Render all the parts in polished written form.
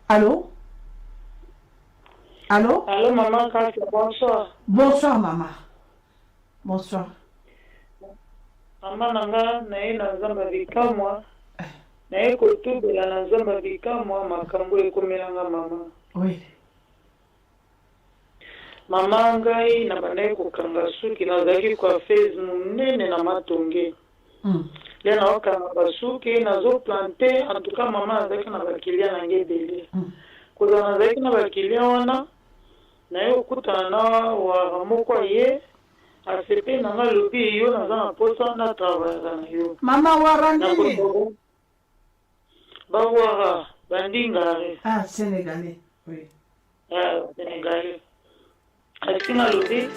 Allô? Allô? Allô, maman, bonsoir. Bonsoir, maman. Bonsoir. Maman, nanga, nae na zamba vika moi. Nae kotubela na zamba vika moi, makambo ekomelanga mama. Oui. Mama ngai na banaye kokanga suki nazalaki kwa phase munene na matonge. Le na okanga basuki nazo planter en tout cas mama nazalaki na bakilia na ngebele. Koza nazalaki na bakilia wana naye okutana na wa moko ye asepe nanga lobi yo naza na posa na travail na yo. Mama warandini. Bawara bandingare. Ah, Sénégalais. Oui. Ah, Sénégalais. Akinga lobi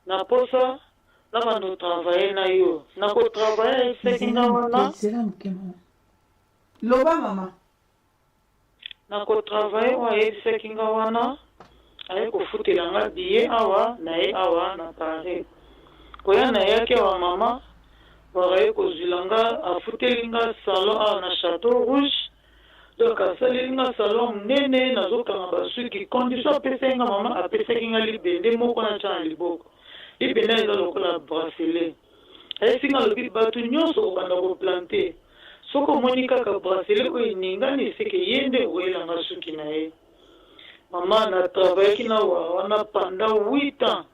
na posa na bando travailler na yo na ko travailler sekinga wana loba mama na ko travailler wa sekinga wana aye ko futela nga billet awa na ye awa na Paris koya na yake wa mama wa ko zulanga afutelinga salon awa na Château Rouge. Donc, asalinga salon nene nazokanga basuki condition pesenga mama apesekinga libende moko na chana liboko libende eza lokola bracelet esinga lobi batu nyonso obanda koplante soko omoni kaka bracelet oyo eningani eseke ye nde oyelanga suki na ye mama na travaillaki na wana pendant 8 ans.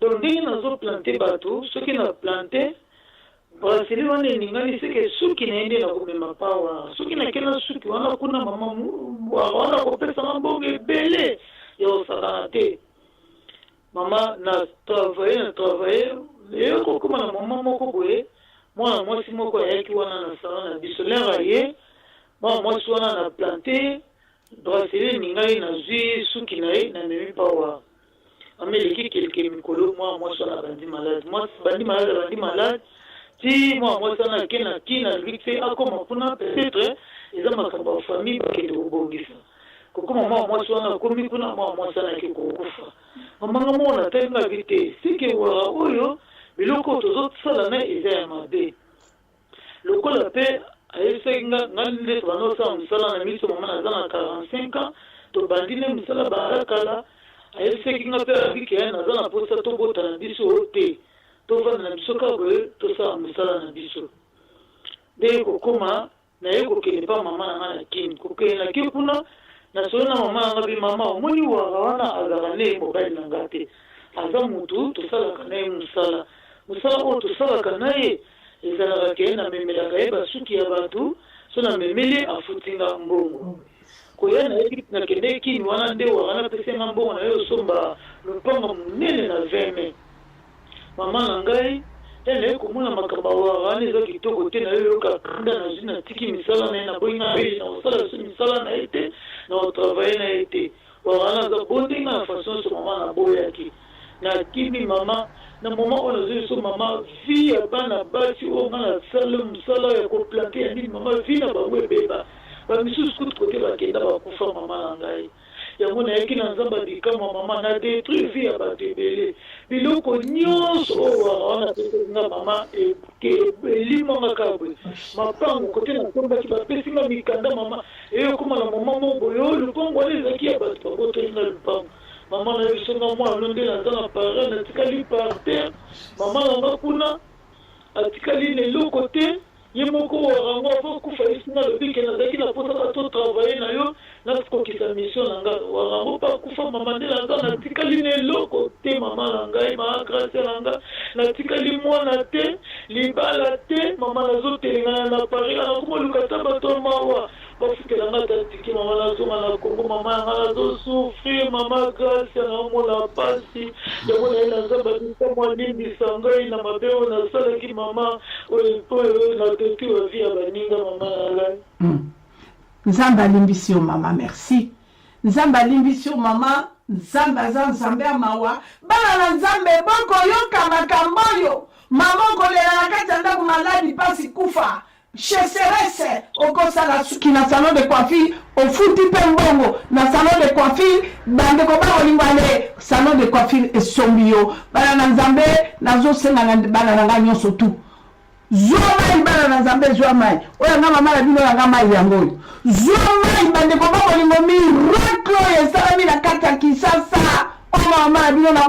Donc ndenge nazoplante batu soki na plante bracelet wana eningani seke suki na ende na komema pawa suki na kena suki wana kuna mama wana kopesanga mbongo ebele ya osakana te mama na travailler leo kokoma na mama moko boye mwana mwasi moko ayaki wana na salon na biso lera ye mwana mwasi wana na plante bracelet eningai nazwi suki na ye na memi pawa ameleki keleke mikolo mwana mwasi wana bandi malade si moi ça n'a qu'un qui n'a lui fait comme on peut-être ils ont ma famille qui est au bon gisa comment moi ça n'a comme moi ça n'a que kufa maman moi na tenga vite si que wa oyo biloko tozo sala na eza mabe loko la paix ayesenga ngande bano sa msala na miso mama na 45 ans to bandine msala barakala ayesenga pe abiki na zana posa to bota na biso te tova na biso kabwe tosa musala na biso de kokoma na yeko kene pa mama na kini kokene na kipuna na sona mama na bi mama omoni wa wana azarane mobile na ngate aza mutu tosala kana musala o tosala kana ye ezala kena memela kaeba suki ya batu sona memeli afutinga mbongo koya na yeki na kende kini wana nde wana pese mbongo na yo somba lupango munene na 20 mama na ngai ele komona makaba wa ani zo kitoko te na yo kanda na jina tiki misala na boinga be na osala su misala na ete na travailler na ete wa ana za bondinga na façon so mama na boyaki na kimi mama na mama ona zo so mama via bana basi o ngana sala misala ya ko planter ni mama vina ba webeba ba misu skut kote ba kenda ba kufa mama na ngai yango na yaki na nzamba dikama mama na détruit vie ya batebele biloko nyonso wana pesenga mama elimanga kabwe mapango kote na tombaki bapesinga mikanda mama eyokoma na mama moboyo lupango wana ezalaki ya bato babotolinga lupango mama na yebisonga mwana nde naza na parent natikali par terre mama nanga kuna atikali na eloko te ye moko warango afo kufa esinga lobike nazalaki na posaka to travailler na yo nakokisa mission na nga warango pa kufa mama nde na nga natikali na eloko te mama na ngai maa grâce na nga natikali mwana te libala te mama nazotelengana na Paris nakoma ta bato mawa bafutela nga tatiki mama nazonga na Kongo mama yanga nazosouffrir mama grâce na mona pasi yango na ye nazamba bisa mwa nindisa ngai na mabe oyo nasalaki mama oyo na teki wa vie ya baninga mama na ngai nzambe alimbisi yo mama merci nzambe alimbisi yo mama nzambe aza nzambe ya mawa bana na nzambe bokoyoka makambo oyo mama okolela na kati ya ndako maladi pasi kufa cheserese okosala suki na salon de coiffure ofuti mpe mbongo na salon de coiffure bandeko bakolingwane salon de coiffure esombi yo bana na nzambe nazosenga na bana na ngai nyonso tu Zoma ibana na Nzambe zoma. Oya nga mama na bino nga mai yango. Zoma ibande ko ba bolingo miracle ya salami na kati ya Kinshasa. O mama na bino na